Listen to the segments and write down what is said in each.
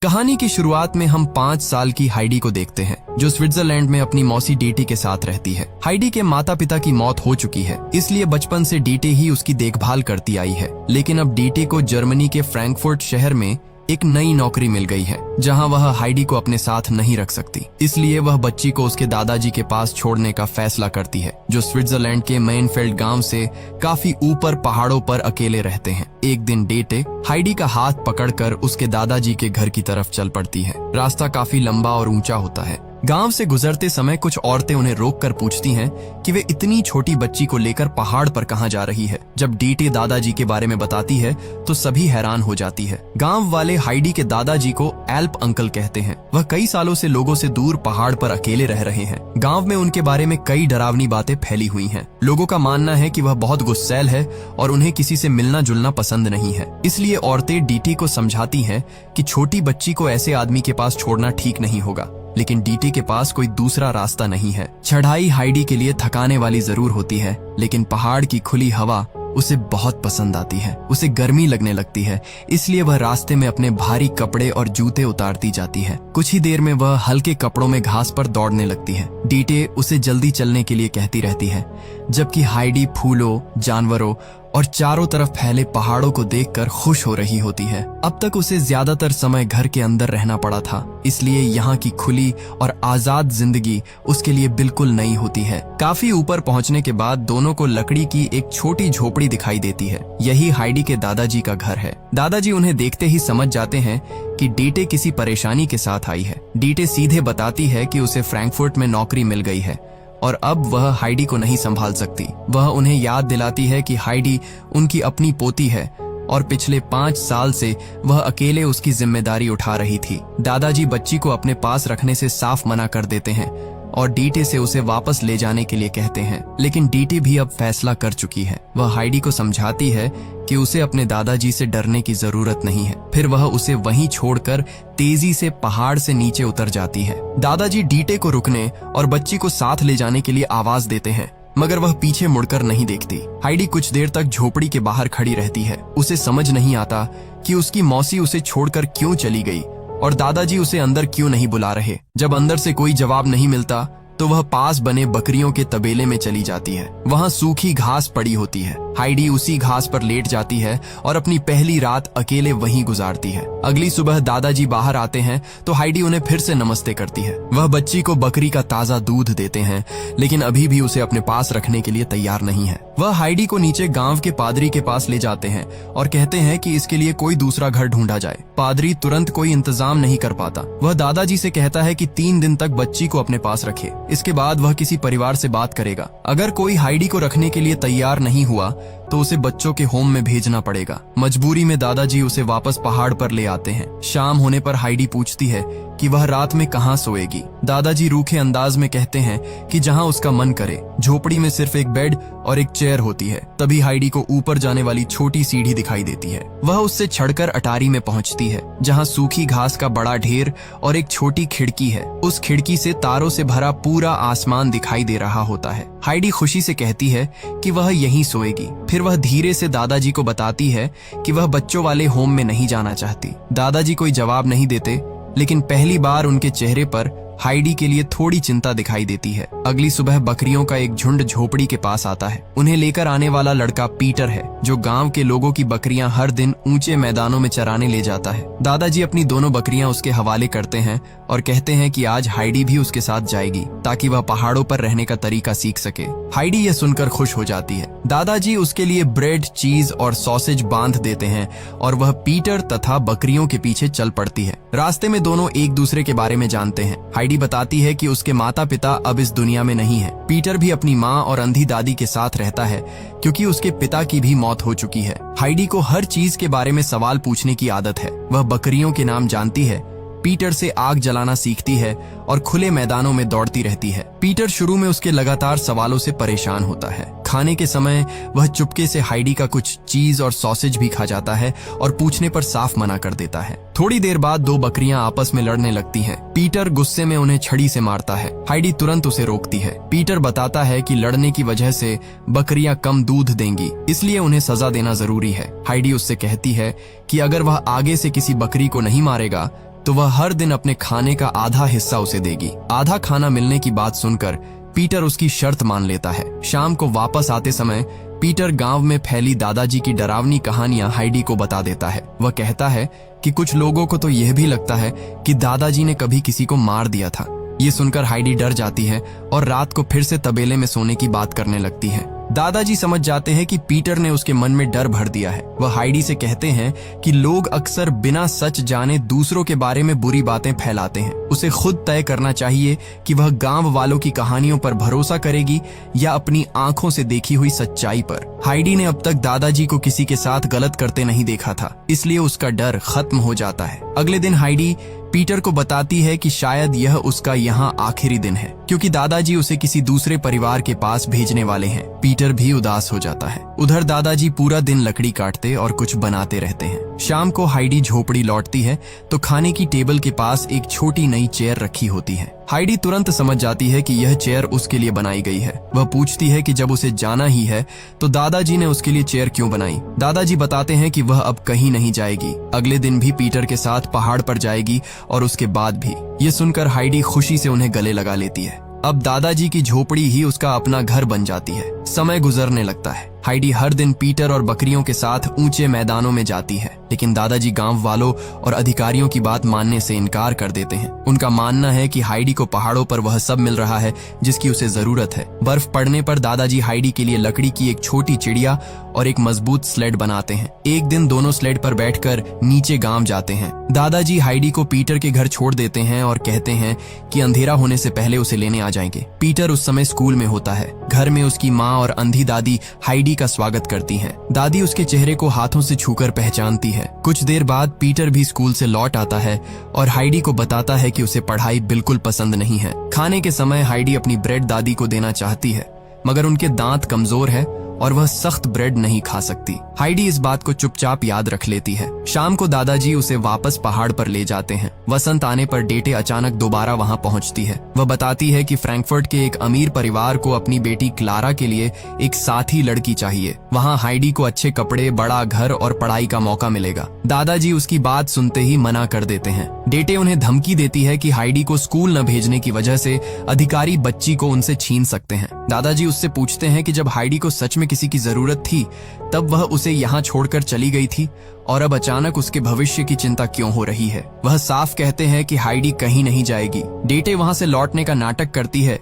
कहानी की शुरुआत में हम 5 साल की हाइडी को देखते हैं, जो स्विट्जरलैंड में अपनी मौसी डीटी के साथ रहती है। हाइडी के माता पिता की मौत हो चुकी है, इसलिए बचपन से डीटी ही उसकी देखभाल करती आई है। लेकिन अब डीटी को जर्मनी के फ्रैंकफर्ट शहर में एक नई नौकरी मिल गई है, जहां वह हाइडी को अपने साथ नहीं रख सकती। इसलिए वह बच्ची को उसके दादाजी के पास छोड़ने का फैसला करती है, जो स्विट्जरलैंड के मेनफेल्ड गांव से काफी ऊपर पहाड़ों पर अकेले रहते हैं। एक दिन डेटे हाइडी का हाथ पकड़कर उसके दादाजी के घर की तरफ चल पड़ती है। रास्ता काफी लंबा और ऊंचा होता है। गांव से गुजरते समय कुछ औरतें उन्हें रोककर पूछती हैं कि वे इतनी छोटी बच्ची को लेकर पहाड़ पर कहां जा रही है। जब डीटी दादाजी के बारे में बताती है तो सभी हैरान हो जाती है। गांव वाले हाइडी के दादाजी को एल्प अंकल कहते हैं। वह कई सालों से लोगों से दूर पहाड़ पर अकेले रह रहे हैं। गांव में उनके बारे में कई डरावनी बातें फैली हुई हैं। लोगों का मानना है कि वह बहुत गुस्सैल है और उन्हें किसी से मिलना जुलना पसंद नहीं है। इसलिए औरतें डीटी को समझाती हैं कि छोटी बच्ची को ऐसे आदमी के पास छोड़ना ठीक नहीं होगा। लेकिन डीटी के पास कोई दूसरा रास्ता नहीं है। चढ़ाई हाइडी के लिए थकाने वाली जरूर होती है, लेकिन पहाड़ की खुली हवा उसे बहुत पसंद आती है। उसे गर्मी लगने लगती है, इसलिए वह रास्ते में अपने भारी कपड़े और जूते उतारती जाती है। कुछ ही देर में वह हल्के कपड़ों में घास पर दौड़ने लगती है। डीटे उसे जल्दी चलने के लिए कहती रहती है, जबकि हाइडी फूलों, जानवरों और चारों तरफ फैले पहाड़ों को देखकर खुश हो रही होती है। अब तक उसे ज्यादातर समय घर के अंदर रहना पड़ा था, इसलिए यहाँ की खुली और आजाद जिंदगी उसके लिए बिल्कुल नई होती है। काफी ऊपर पहुँचने के बाद दोनों को लकड़ी की एक छोटी झोपड़ी दिखाई देती है। यही हाइडी के दादाजी का घर है। दादाजी उन्हें देखते ही समझ जाते हैं कि डीटे किसी परेशानी के साथ आई है। डीटे सीधे बताती है कि उसे फ्रैंकफर्ट में नौकरी मिल गई है और अब वह हाइडी को नहीं संभाल सकती। वह उन्हें याद दिलाती है कि हाइडी उनकी अपनी पोती है और पिछले 5 साल से वह अकेले उसकी जिम्मेदारी उठा रही थी। दादाजी बच्ची को अपने पास रखने से साफ मना कर देते हैं और डीटे से उसे वापस ले जाने के लिए कहते हैं। लेकिन डीटे भी अब फैसला कर चुकी है। वह हाइडी को समझाती है कि उसे अपने दादाजी से डरने की जरूरत नहीं है। फिर वह उसे वहीं छोड़कर तेजी से पहाड़ से नीचे उतर जाती है। दादाजी डीटे को रुकने और बच्ची को साथ ले जाने के लिए आवाज देते हैं, मगर वह पीछे मुड़कर नहीं देखती। हाइडी कुछ देर तक झोपड़ी के बाहर खड़ी रहती है। उसे समझ नहीं आता कि उसकी मौसी उसे छोड़कर क्यों चली गई और दादाजी उसे अंदर क्यों नहीं बुला रहे। जब अंदर से कोई जवाब नहीं मिलता तो वह पास बने बकरियों के तबेले में चली जाती है। वहां सूखी घास पड़ी होती है। हाइडी उसी घास पर लेट जाती है और अपनी पहली रात अकेले वहीं गुजारती है। अगली सुबह दादाजी बाहर आते हैं तो हाइडी उन्हें फिर से नमस्ते करती है। वह बच्ची को बकरी का ताजा दूध देते हैं, लेकिन अभी भी उसे अपने पास रखने के लिए तैयार नहीं है। वह हाइडी को नीचे गांव के पादरी के पास ले जाते हैं और कहते हैं कि इसके लिए कोई दूसरा घर ढूंढा जाए। पादरी तुरंत कोई इंतजाम नहीं कर पाता। वह दादाजी से कहता है कि 3 दिन तक बच्ची को अपने पास रखे, इसके बाद वह किसी परिवार से बात करेगा। अगर कोई हाइडी को रखने के लिए तैयार नहीं हुआ तो उसे बच्चों के होम में भेजना पड़ेगा। मजबूरी में दादाजी उसे वापस पहाड़ पर ले आते हैं। शाम होने पर हाइडी पूछती है कि वह रात में कहां सोएगी। दादाजी रूखे अंदाज में कहते हैं कि जहां उसका मन करे। झोपड़ी में सिर्फ एक बेड और एक चेयर होती है। तभी हाइडी को ऊपर जाने वाली छोटी सीढ़ी दिखाई देती है। वह उससे चढ़कर अटारी में पहुंचती है, जहां सूखी घास का बड़ा ढेर और एक छोटी खिड़की है। उस खिड़की से तारों से भरा पूरा आसमान दिखाई दे रहा होता है। हाइडी खुशी से कहती है कि वह यहीं सोएगी। फिर वह धीरे से दादाजी को बताती है कि वह बच्चों वाले होम में नहीं जाना चाहती। दादाजी कोई जवाब नहीं देते, लेकिन पहली बार उनके चेहरे पर हाइडी के लिए थोड़ी चिंता दिखाई देती है। अगली सुबह बकरियों का एक झुंड झोपड़ी के पास आता है। उन्हें लेकर आने वाला लड़का पीटर है, जो गांव के लोगों की बकरियां हर दिन ऊंचे मैदानों में चराने ले जाता है। दादाजी अपनी दोनों बकरियां उसके हवाले करते हैं और कहते हैं कि आज हाइडी भी उसके साथ जाएगी, ताकि वह पहाड़ों पर रहने का तरीका सीख सके। हाइडी यह सुनकर खुश हो जाती है। दादाजी उसके लिए ब्रेड, चीज और सॉसेज बांध देते हैं और वह पीटर तथा बकरियों के पीछे चल पड़ती है। रास्ते में दोनों एक दूसरे के बारे में जानते हैं। हाइडी बताती है कि उसके माता पिता अब इस दुनिया में नहीं है। पीटर भी अपनी माँ और अंधी दादी के साथ रहता है, क्योंकि उसके पिता की भी मौत हो चुकी है। हाइडी को हर चीज के बारे में सवाल पूछने की आदत है। वह बकरियों के नाम जानती है, पीटर से आग जलाना सीखती है और खुले मैदानों में दौड़ती रहती है। पीटर शुरू में उसके लगातार सवालों से परेशान होता है। खाने के समय वह चुपके से हाइडी का कुछ चीज और सॉसेज भी खा जाता है और पूछने पर साफ मना कर देता है। थोड़ी देर बाद 2 बकरियां आपस में लड़ने लगती हैं। पीटर गुस्से में उन्हें छड़ी से मारता है। हाइडी तुरंत उसे रोकती है। पीटर बताता है कि लड़ने की वजह से बकरियां कम दूध देंगी, इसलिए उन्हें सजा देना जरूरी है। हाइडी उससे कहती है कि अगर वह आगे से किसी बकरी को नहीं मारेगा तो वह हर दिन अपने खाने का आधा हिस्सा उसे देगी। आधा खाना मिलने की बात सुनकर पीटर उसकी शर्त मान लेता है। शाम को वापस आते समय पीटर गांव में फैली दादाजी की डरावनी कहानियां हाइडी को बता देता है। वह कहता है कि कुछ लोगों को तो यह भी लगता है कि दादाजी ने कभी किसी को मार दिया था। ये सुनकर हाइडी डर जाती है और रात को फिर से तबेले में सोने की बात करने लगती है। दादाजी समझ जाते हैं कि पीटर ने उसके मन में डर भर दिया है। वह हाइडी से कहते हैं कि लोग अक्सर बिना सच जाने दूसरों के बारे में बुरी बातें फैलाते हैं। उसे खुद तय करना चाहिए कि वह गांव वालों की कहानियों पर भरोसा करेगी या अपनी आंखों से देखी हुई सच्चाई पर। हाइडी ने अब तक दादाजी को किसी के साथ गलत करते नहीं देखा था, इसलिए उसका डर खत्म हो जाता है। अगले दिन हाइडी पीटर को बताती है कि शायद यह उसका यहाँ आखिरी दिन है, क्योंकि दादाजी उसे किसी दूसरे परिवार के पास भेजने वाले हैं। पीटर भी उदास हो जाता है। उधर दादाजी पूरा दिन लकड़ी काटते और कुछ बनाते रहते हैं। शाम को हाइडी झोपड़ी लौटती है तो खाने की टेबल के पास एक छोटी नई चेयर रखी होती है। हाइडी तुरंत समझ जाती है कि यह चेयर उसके लिए बनाई गई है। वह पूछती है कि जब उसे जाना ही है तो दादाजी ने उसके लिए चेयर क्यों बनाई। दादाजी बताते हैं कि वह अब कहीं नहीं जाएगी। अगले दिन भी पीटर के साथ पहाड़ पर जाएगी और उसके बाद भी। ये सुनकर हाइडी खुशी से उन्हें गले लगा लेती है। अब दादाजी की झोपड़ी ही उसका अपना घर बन जाती है। समय गुजरने लगता है। हाइडी हर दिन पीटर और बकरियों के साथ ऊंचे मैदानों में जाती है, लेकिन दादाजी गांव वालों और अधिकारियों की बात मानने से इनकार कर देते हैं। उनका मानना है कि हाइडी को पहाड़ों पर वह सब मिल रहा है जिसकी उसे जरूरत है। बर्फ पड़ने पर दादाजी हाइडी के लिए लकड़ी की एक छोटी चिड़िया और एक मजबूत स्लेड बनाते हैं। एक दिन दोनों स्लेड पर बैठकर नीचे गांव जाते हैं। दादाजी हाइडी को पीटर के घर छोड़ देते हैं और कहते हैं कि अंधेरा होने से पहले उसे लेने आ जाएंगे। पीटर उस समय स्कूल में होता है। घर में उसकी माँ और अंधी दादी हाइडी का स्वागत करती हैं। दादी उसके चेहरे को हाथों से छूकर पहचानती है। कुछ देर बाद पीटर भी स्कूल से लौट आता है और हाइडी को बताता है कि उसे पढ़ाई बिल्कुल पसंद नहीं है। खाने के समय हाइडी अपनी ब्रेड दादी को देना चाहती है, मगर उनके दांत कमजोर है और वह सख्त ब्रेड नहीं खा सकती। हाइडी इस बात को चुपचाप याद रख लेती है। शाम को दादाजी उसे वापस पहाड़ पर ले जाते हैं। वसंत आने पर डेटे अचानक दोबारा वहां पहुंचती है। वह बताती है कि फ्रैंकफर्ट के एक अमीर परिवार को अपनी बेटी क्लारा के लिए एक साथी लड़की चाहिए। वहां हाइडी को अच्छे कपड़े, बड़ा घर और पढ़ाई का मौका मिलेगा। दादाजी उसकी बात सुनते ही मना कर देते हैं। डेटे उन्हें धमकी देती है कि हाइडी को स्कूल न भेजने की वजह से अधिकारी बच्ची को उनसे छीन सकते हैं। दादाजी उससे पूछते हैं कि जब हाइडी को सच में किसी की जरूरत थी तब वह उसे यहाँ छोड़कर चली गई थी और अब अचानक उसके भविष्य की चिंता क्यों हो रही है। वह साफ कहते हैं कि हाइडी कहीं नहीं जाएगी। डेटे वहां से लौटने का नाटक करती है,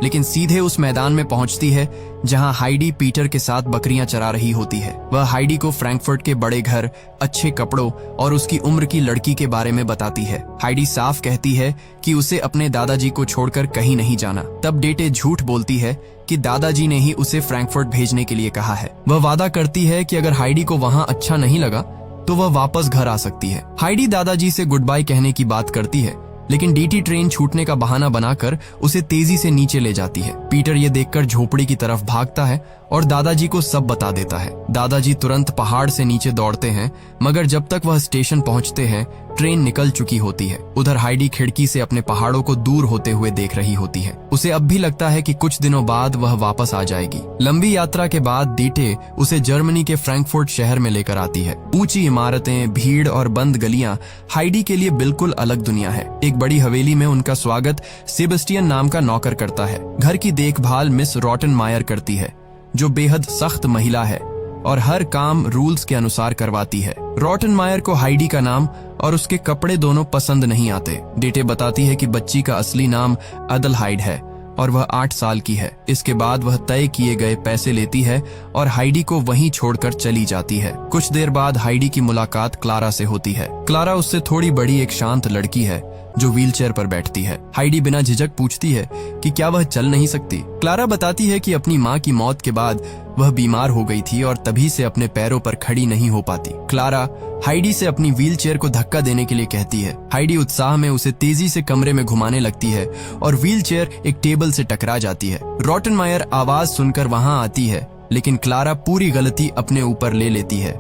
लेकिन सीधे उस मैदान में पहुंचती है जहां हाइडी पीटर के साथ बकरियां चरा रही होती है। वह हाइडी को फ्रैंकफर्ट के बड़े घर, अच्छे कपड़ों और उसकी उम्र की लड़की के बारे में बताती है। हाइडी साफ कहती है कि उसे अपने दादाजी को छोड़कर कहीं नहीं जाना। तब डेटे झूठ बोलती है कि दादाजी ने ही उसे फ्रैंकफर्ट भेजने के लिए कहा है। वह वादा करती है कि अगर हाइडी को वहां अच्छा नहीं लगा तो वह वापस घर आ सकती है। हाइडी दादाजी से गुड बाय कहने की बात करती है, लेकिन डीटी ट्रेन छूटने का बहाना बनाकर उसे तेजी से नीचे ले जाती है। पीटर ये देखकर झोपड़ी की तरफ भागता है और दादाजी को सब बता देता है। दादाजी तुरंत पहाड़ से नीचे दौड़ते हैं, मगर जब तक वह स्टेशन पहुंचते हैं ट्रेन निकल चुकी होती है। उधर हाइडी खिड़की से अपने पहाड़ों को दूर होते हुए देख रही होती है। उसे अब भी लगता है कि कुछ दिनों बाद वह वापस आ जाएगी। लंबी यात्रा के बाद डीटे उसे जर्मनी के फ्रैंकफर्ट शहर में लेकर आती है। ऊंची इमारतें, भीड़ और बंद गलियां हाइडी के लिए बिल्कुल अलग दुनिया है। एक बड़ी हवेली में उनका स्वागत सेबेस्टियन नाम का नौकर करता है। घर की देखभाल मिस रॉटनमायर करती है, जो बेहद सख्त महिला है और हर काम रूल्स के अनुसार करवाती है। रॉटनमायर को हाइडी का नाम और उसके कपड़े दोनों पसंद नहीं आते। डेटे बताती है कि बच्ची का असली नाम अदलहाइड है और वह 8 साल की है। इसके बाद वह तय किए गए पैसे लेती है और हाइडी को वहीं छोड़कर चली जाती है। कुछ देर बाद हाइडी की मुलाकात क्लारा से होती है। क्लारा उससे थोड़ी बड़ी एक शांत लड़की है जो व्हीलचेयर पर बैठती है। हाइडी बिना झिझक पूछती है कि क्या वह चल नहीं सकती। क्लारा बताती है कि अपनी माँ की मौत के बाद वह बीमार हो गई थी और तभी से अपने पैरों पर खड़ी नहीं हो पाती। क्लारा हाइडी से अपनी व्हीलचेयर को धक्का देने के लिए कहती है। हाइडी उत्साह में उसे तेजी से कमरे में घुमाने लगती है और व्हीलचेयर एक टेबल से टकरा जाती है। रॉटनमायर आवाज सुनकर वहां आती है, लेकिन क्लारा पूरी गलती अपने ऊपर ले लेती है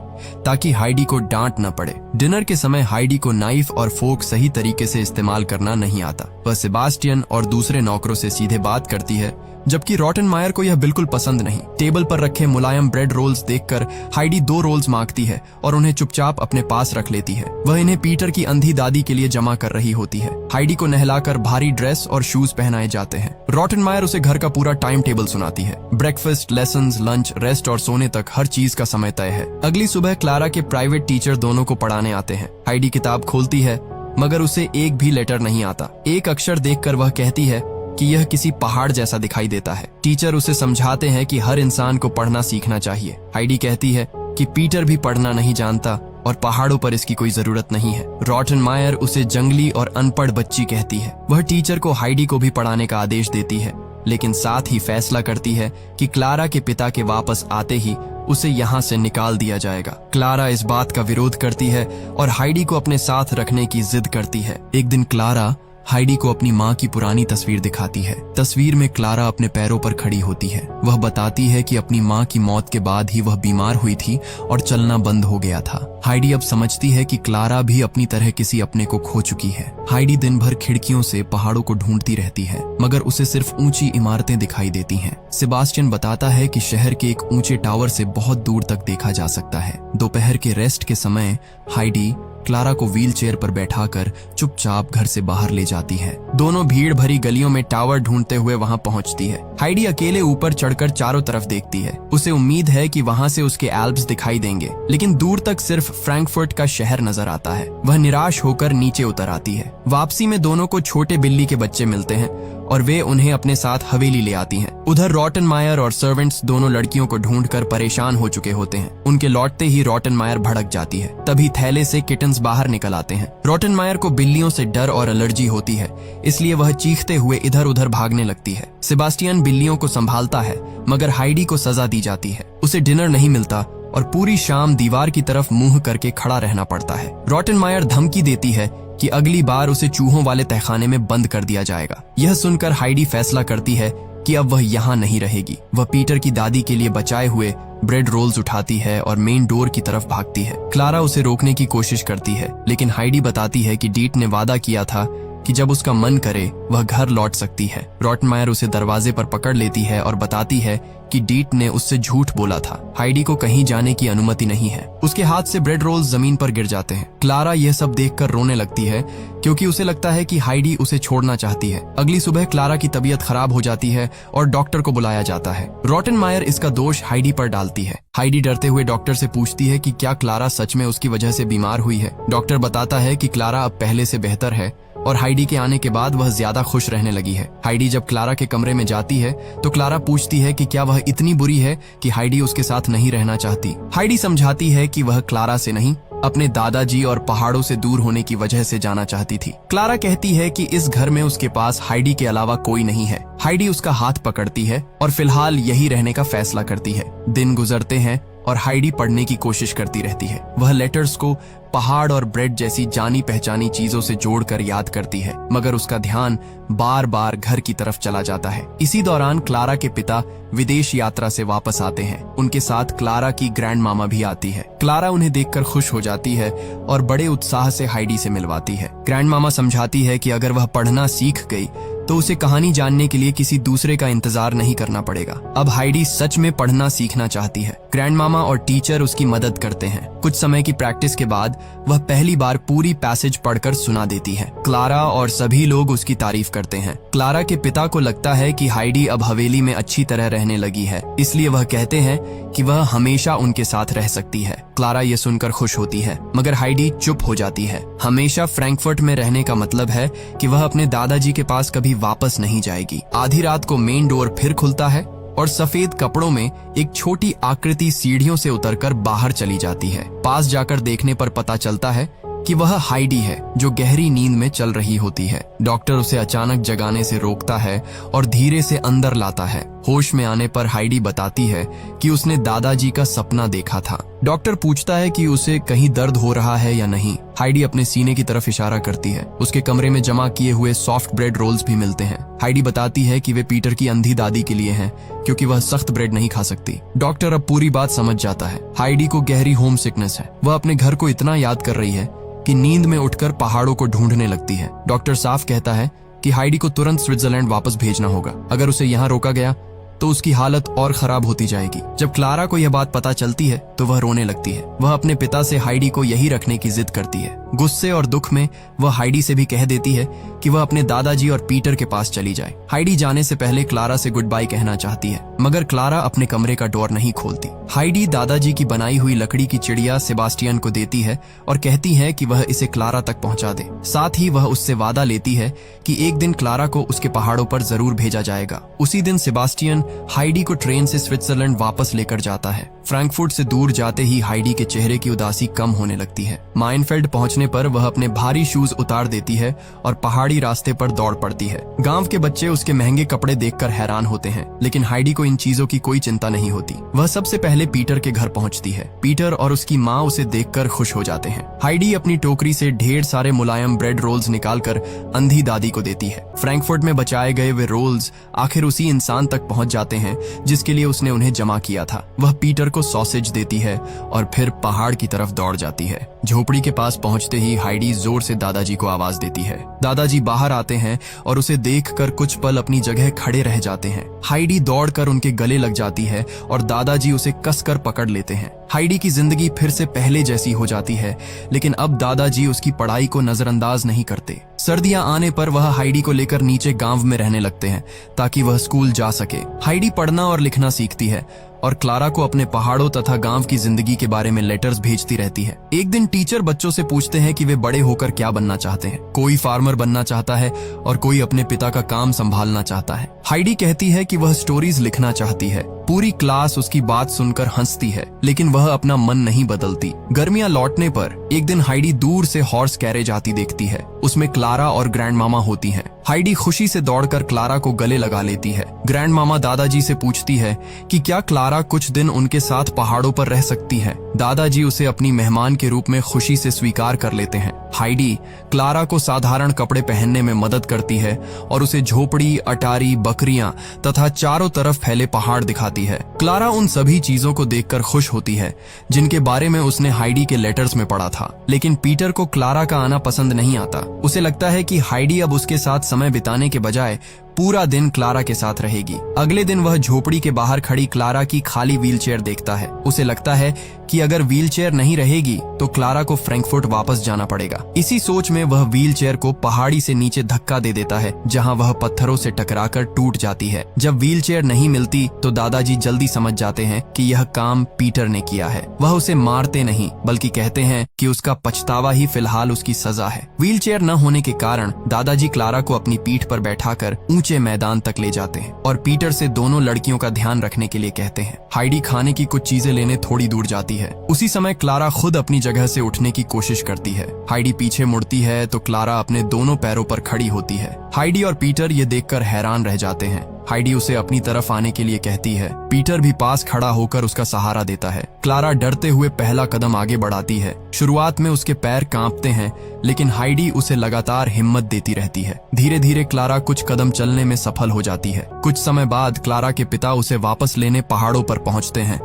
ताकि हाइडी को डांट न पड़े। डिनर के समय हाइडी को नाइफ और फोर्क सही तरीके से इस्तेमाल करना नहीं आता। वह सेबास्टियन और दूसरे नौकरों से सीधे बात करती है, जबकि रॉटनमायर को यह बिल्कुल पसंद नहीं। टेबल पर रखे मुलायम ब्रेड रोल्स देखकर हाइडी 2 रोल्स मांगती है और उन्हें चुपचाप अपने पास रख लेती है। वह इन्हें पीटर की अंधी दादी के लिए जमा कर रही होती है। हाइडी को नहलाकर भारी ड्रेस और शूज पहनाए जाते हैं। रॉटनमायर उसे घर का पूरा टाइम टेबल सुनाती है। ब्रेकफास्ट, लेसन्स, लंच, रेस्ट और सोने तक हर चीज का समय तय है। अगली सुबह क्लारा के प्राइवेट टीचर दोनों को पढ़ाने आते हैं। हाइडी किताब खोलती है मगर उसे एक भी लेटर नहीं आता। एक अक्षर देखकर वह कहती है कि यह किसी पहाड़ जैसा दिखाई देता है। टीचर उसे समझाते हैं कि हर इंसान को पढ़ना सीखना चाहिए। हाइडी कहती है कि पीटर भी पढ़ना नहीं जानता और पहाड़ों पर इसकी कोई जरूरत नहीं है। रॉटनमायर उसे जंगली और अनपढ़ बच्ची कहती है। वह टीचर को हाइडी को भी पढ़ाने का आदेश देती है, लेकिन साथ ही फैसला करती है कि क्लारा के पिता के वापस आते ही उसे यहाँ से निकाल दिया जाएगा। क्लारा इस बात का विरोध करती है और हाइडी को अपने साथ रखने की जिद करती है। एक दिन क्लारा हाइडी को अपनी माँ की पुरानी तस्वीर दिखाती है। तस्वीर में क्लारा अपने पैरों पर खड़ी होती है। वह बताती है कि अपनी माँ की मौत के बाद ही वह बीमार हुई थी और चलना बंद हो गया था। हाइडी अब समझती है कि क्लारा भी अपनी तरह किसी अपने को खो चुकी है। हाइडी दिन भर खिड़कियों से पहाड़ों को ढूंढती रहती है, मगर उसे सिर्फ ऊंची इमारतें दिखाई देती हैं। सेबास्टियन बताता है कि शहर के एक ऊंचे टावर से बहुत दूर तक देखा जा सकता है। दोपहर के रेस्ट के समय हाइडी क्लारा को व्हील चेयर पर बैठाकर चुपचाप घर से बाहर ले जाती है। दोनों भीड़ भरी गलियों में टावर ढूंढते हुए वहां पहुंचती है। हाइडी अकेले ऊपर चढ़कर चारों तरफ देखती है। उसे उम्मीद है कि वहां से उसके एल्प्स दिखाई देंगे, लेकिन दूर तक सिर्फ फ्रैंकफर्ट का शहर नजर आता है। वह निराश होकर नीचे उतर आती है। वापसी में दोनों को छोटे बिल्ली के बच्चे मिलते हैं और वे उन्हें अपने साथ हवेली ले आती हैं। उधर रॉटनमायर और सर्वेंट्स दोनों लड़कियों को ढूंढकर परेशान हो चुके होते हैं। उनके लौटते ही रॉटनमायर भड़क जाती है। तभी थैले से किटन्स बाहर निकल आते हैं। रॉटनमायर को बिल्लियों से डर और एलर्जी होती है, इसलिए वह चीखते हुए इधर उधर भागने लगती है। सेबास्टियन बिल्लियों को संभालता है, मगर हाइडी को सजा दी जाती है। उसे डिनर नहीं मिलता और पूरी शाम दीवार की तरफ मुंह करके खड़ा रहना पड़ता है। रॉटनमायर धमकी देती है कि अगली बार उसे चूहों वाले तहखाने में बंद कर दिया जाएगा। यह सुनकर हाइडी फैसला करती है कि अब वह यहाँ नहीं रहेगी। वह पीटर की दादी के लिए बचाए हुए ब्रेड रोल्स उठाती है और मेन डोर की तरफ भागती है। क्लारा उसे रोकने की कोशिश करती है, लेकिन हाइडी बताती है कि डीट ने वादा किया था कि जब उसका मन करे वह घर लौट सकती है। रॉटनमायर उसे दरवाजे पर पकड़ लेती है और बताती है कि डीट ने उससे झूठ बोला था। हाइडी को कहीं जाने की अनुमति नहीं है। उसके हाथ से ब्रेड रोल्स जमीन पर गिर जाते हैं। क्लारा यह सब देखकर रोने लगती है, क्योंकि उसे लगता है कि हाइडी उसे छोड़ना चाहती है। अगली सुबह क्लारा की तबीयत खराब हो जाती है और डॉक्टर को बुलाया जाता है। रॉटनमायर इसका दोष हाइडी पर डालती है। हाइडी डरते हुए डॉक्टर से पूछती है कि क्या क्लारा सच में उसकी वजह से बीमार हुई है। डॉक्टर बताता है कि क्लारा अब पहले से बेहतर है और हाइडी के आने के बाद वह ज्यादा खुश रहने लगी है। हाइडी जब क्लारा के कमरे में जाती है तो क्लारा पूछती है कि क्या वह इतनी बुरी है कि हाइडी उसके साथ नहीं रहना चाहती। हाइडी समझाती है कि वह क्लारा से नहीं, अपने दादाजी और पहाड़ों से दूर होने की वजह से जाना चाहती थी। क्लारा कहती है कि इस घर में उसके पास हाइडी के अलावा कोई नहीं है। हाइडी उसका हाथ पकड़ती है और फिलहाल यही रहने का फैसला करती है। दिन गुजरते हैं और हाइडी पढ़ने की कोशिश करती रहती है। वह लेटर्स को पहाड़ और ब्रेड जैसी जानी पहचानी चीजों से जोड़कर याद करती है, मगर उसका ध्यान बार बार घर की तरफ चला जाता है। इसी दौरान क्लारा के पिता विदेश यात्रा से वापस आते हैं। उनके साथ क्लारा की ग्रैंड मामा भी आती है। क्लारा उन्हें देखकर खुश हो जाती है और बड़े उत्साह से हाइडी से मिलवाती है। ग्रैंड मामा समझाती है कि अगर वह पढ़ना सीख गई तो उसे कहानी जानने के लिए किसी दूसरे का इंतजार नहीं करना पड़ेगा। अब हाइडी सच में पढ़ना सीखना चाहती है। ग्रैंड मामा और टीचर उसकी मदद करते हैं। कुछ समय की प्रैक्टिस के बाद वह पहली बार पूरी पैसेज पढ़कर सुना देती है। क्लारा और सभी लोग उसकी तारीफ करते हैं। क्लारा के पिता को लगता है कि हाइडी अब हवेली में अच्छी तरह रहने लगी है, इसलिए वह कहते हैं कि वह हमेशा उनके साथ रह सकती है। क्लारा ये सुनकर खुश होती है, मगर हाइडी चुप हो जाती है। हमेशा फ्रैंकफर्ट में रहने का मतलब है कि वह अपने दादाजी के पास कभी वापस नहीं जाएगी। आधी रात को मेन डोर फिर खुलता है और सफेद कपड़ों में एक छोटी आकृति सीढ़ियों से उतरकर बाहर चली जाती है। पास जाकर देखने पर पता चलता है कि वह हाइडी है, जो गहरी नींद में चल रही होती है। डॉक्टर उसे अचानक जगाने से रोकता है और धीरे से अंदर लाता है। होश में आने पर हाइडी बताती है कि उसने दादाजी का सपना देखा था। डॉक्टर पूछता है कि उसे कहीं दर्द हो रहा है या नहीं। हाइडी अपने सीने की तरफ इशारा करती है। उसके कमरे में जमा किए हुए सॉफ्ट ब्रेड रोल्स भी मिलते हैं। हाइडी बताती है कि वे पीटर की अंधी दादी के लिए हैं, क्योंकि वह सख्त ब्रेड नहीं खा सकती। डॉक्टर अब पूरी बात समझ जाता है। हाइडी को गहरी होम सिकनेस है। वह अपने घर को इतना याद कर रही है कि नींद में उठकर पहाड़ों को ढूंढने लगती है। डॉक्टर साफ कहता है कि हाइडी को तुरंत स्विट्जरलैंड वापस भेजना होगा। अगर उसे यहाँ रोका गया तो उसकी हालत और खराब होती जाएगी। जब क्लारा को यह बात पता चलती है तो वह रोने लगती है। वह अपने पिता से हाइडी को यही रखने की जिद करती है। गुस्से और दुख में वह हाइडी से भी कह देती है कि वह अपने दादाजी और पीटर के पास चली जाए। हाइडी जाने से पहले क्लारा से गुड बाय कहना चाहती है, मगर क्लारा अपने कमरे का डोर नहीं खोलती। हाइडी दादाजी की बनाई हुई लकड़ी की चिड़िया सेबास्टियन को देती है और कहती है कि वह इसे क्लारा तक पहुंचा दे। साथ ही वह उससे वादा लेती है कि एक दिन क्लारा को उसके पहाड़ों पर जरूर भेजा जाएगा। उसी दिन सेबास्टियन हाइडी को ट्रेन से स्विट्जरलैंड वापस लेकर जाता है। फ्रैंकफर्ट से दूर जाते ही हाइडी के चेहरे की उदासी कम होने लगती है। माइनफेल्ड पहुंचने पर वह अपने भारी शूज उतार देती है और पहाड़ी रास्ते पर दौड़ पड़ती है। गांव के बच्चे उसके महंगे कपड़े देखकर हैरान होते हैं, लेकिन हाइडी को इन चीजों की कोई चिंता नहीं होती। वह सबसे पहले पीटर के घर पहुंचती है। पीटर और उसकी माँ उसे देखकर खुश हो जाते हैं। हाइडी अपनी टोकरी से ढेर सारे मुलायम ब्रेड रोल्स निकालकर अंधी दादी को देती है। फ्रैंकफर्ट में बचाए गए वे रोल्स आखिर उसी इंसान तक पहुंच जाते हैं जिसके लिए उसने उन्हें जमा किया था। वह पीटर को सॉसेज देती है और फिर पहाड़ की तरफ दौड़ जाती है। झोपड़ी के पास पहुंचते ही हाइडी जोर से दादाजी को आवाज देती है। दादाजी बाहर आते हैं और उसे देखकर कुछ पल अपनी जगह खड़े रह जाते हैं। हाइडी दौड़कर उनके गले लग जाती है और दादाजी उसे कसकर पकड़ लेते हैं। हाइडी की जिंदगी फिर से पहले जैसी हो जाती है, लेकिन अब दादाजी उसकी पढ़ाई को नजरअंदाज नहीं करते। सर्दियां आने पर वह हाइडी को लेकर नीचे गांव में रहने लगते हैं ताकि वह स्कूल जा सके। हाइडी पढ़ना और लिखना सीखती है और क्लारा को अपने पहाड़ों तथा गांव की जिंदगी के बारे में लेटर्स भेजती रहती है। एक दिन टीचर बच्चों से पूछते हैं कि वे बड़े होकर क्या बनना चाहते हैं। कोई फार्मर बनना चाहता है और कोई अपने पिता का काम संभालना चाहता है। हाइडी कहती है कि वह स्टोरीज लिखना चाहती है। पूरी क्लास उसकी बात सुनकर हंसती है, लेकिन वह अपना मन नहीं बदलती। गर्मियां लौटने पर एक दिन हाइडी दूर से हॉर्स कैरेज आती देखती है। उसमें क्लारा और ग्रैंड मामा होती हैं। हाइडी खुशी से दौड़कर क्लारा को गले लगा लेती है। ग्रैंड मामा दादाजी से पूछती है कि क्या क्लारा कुछ दिन उनके साथ पहाड़ों पर रह सकती है। दादाजी उसे अपनी मेहमान के रूप में खुशी से स्वीकार कर लेते हैं। हाइडी क्लारा को साधारण कपड़े पहनने में मदद करती है और उसे झोपड़ी, अटारी, बकरियां तथा चारों तरफ फैले पहाड़ दिखाती है। क्लारा उन सभी चीजों को देखकर खुश होती है जिनके बारे में उसने हाइडी के लेटर्स में पढ़ा था। लेकिन पीटर को क्लारा का आना पसंद नहीं आता। उसे लगता है कि हाइडी अब उसके साथ समय बिताने के बजाय पूरा दिन क्लारा के साथ रहेगी। अगले दिन वह झोपड़ी के बाहर खड़ी क्लारा की खाली व्हीलचेयर देखता है। उसे लगता है कि अगर व्हीलचेयर नहीं रहेगी तो क्लारा को फ्रैंकफर्ट वापस जाना पड़ेगा। इसी सोच में वह व्हीलचेयर को पहाड़ी से नीचे धक्का दे देता है, जहां वह पत्थरों से टकराकर टूट जाती है। जब व्हीलचेयर नहीं मिलती तो दादाजी जल्दी समझ जाते हैं कि यह काम पीटर ने किया है। वह उसे मारते नहीं बल्कि कहते हैं कि उसका पछतावा ही फिलहाल उसकी सजा है। व्हीलचेयर न होने के कारण दादाजी क्लारा को अपनी पीठ पर बैठाकर ऊंचे मैदान तक ले जाते हैं और पीटर से दोनों लड़कियों का ध्यान रखने के लिए कहते हैं। हाइडी खाने की कुछ चीजें लेने थोड़ी दूर जाती है। उसी समय क्लारा खुद अपनी जगह से उठने की कोशिश करती है। हाइडी पीछे मुड़ती है तो क्लारा अपने दोनों पैरों पर खड़ी होती है। हाइडी और पीटर ये देखकर हैरान रह जाते हैं। हाइडी उसे अपनी तरफ आने के लिए कहती है। पीटर भी पास खड़ा होकर उसका सहारा देता है। क्लारा डरते हुए पहला कदम आगे बढ़ाती है। शुरुआत में उसके पैर कांपते हैं, लेकिन हाइडी उसे लगातार हिम्मत देती रहती है। धीरे धीरे क्लारा कुछ कदम चलने में सफल हो जाती है। कुछ समय बाद क्लारा के पिता उसे वापस लेने पहाड़ों पर पहुंचते हैं।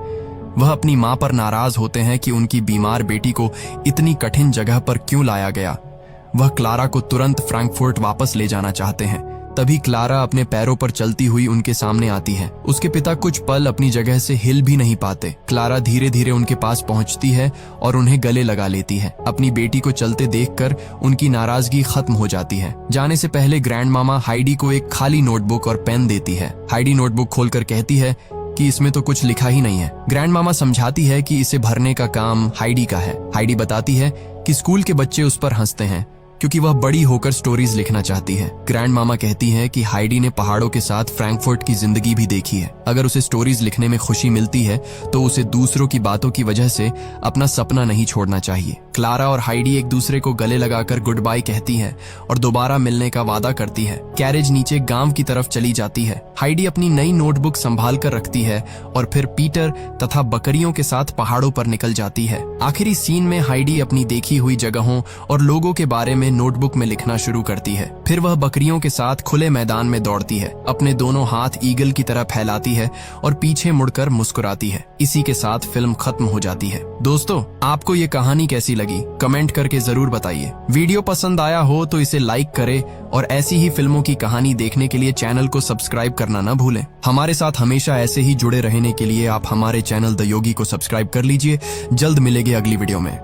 वह अपनी मां पर नाराज होते हैं कि उनकी बीमार बेटी को इतनी कठिन जगह पर क्यों लाया गया। वह क्लारा को तुरंत फ्रैंकफर्ट वापस ले जाना चाहते हैं। तभी क्लारा अपने पैरों पर चलती हुई उनके सामने आती है। उसके पिता कुछ पल अपनी जगह से हिल भी नहीं पाते। क्लारा धीरे धीरे उनके पास पहुंचती है और उन्हें गले लगा लेती है। अपनी बेटी को चलते देखकर उनकी नाराजगी खत्म हो जाती है। जाने से पहले ग्रैंड मामा हाइडी को एक खाली नोटबुक और पेन देती है। हाइडी नोटबुक खोलकर कहती है कि इसमें तो कुछ लिखा ही नहीं है। ग्रैंड मामा समझाती है कि इसे भरने का काम हाइडी का है। हाइडी बताती है कि स्कूल के बच्चे उस पर हंसते हैं क्योंकि वह बड़ी होकर स्टोरीज लिखना चाहती है। ग्रैंड मामा कहती हैं कि हाइडी ने पहाड़ों के साथ फ्रैंकफर्ट की जिंदगी भी देखी है। अगर उसे स्टोरीज लिखने में खुशी मिलती है तो उसे दूसरों की बातों की वजह से अपना सपना नहीं छोड़ना चाहिए। क्लारा और हाइडी एक दूसरे को गले लगाकर गुड बाय कहती हैं और दोबारा मिलने का वादा करती है। कैरेज नीचे गांव की तरफ चली जाती है। हाइडी अपनी नई नोटबुक संभाल कर रखती है और फिर पीटर तथा बकरियों के साथ पहाड़ों पर निकल जाती है। आखिरी सीन में हाइडी अपनी देखी हुई जगहों और लोगों के बारे में नोटबुक में लिखना शुरू करती है। फिर वह बकरियों के साथ खुले मैदान में दौड़ती है, अपने दोनों हाथ ईगल की तरह फैलाती है और पीछे मुड़कर मुस्कुराती है। इसी के साथ फिल्म खत्म हो जाती है। दोस्तों, आपको ये कहानी कैसी लगी कमेंट करके जरूर बताइए। वीडियो पसंद आया हो तो इसे लाइक करें और ऐसी ही फिल्मों की कहानी देखने के लिए चैनल को सब्सक्राइब करना न भूलें। हमारे साथ हमेशा ऐसे ही जुड़े रहने के लिए आप हमारे चैनल द योगी को सब्सक्राइब कर लीजिए। जल्द मिलेंगे अगली वीडियो में।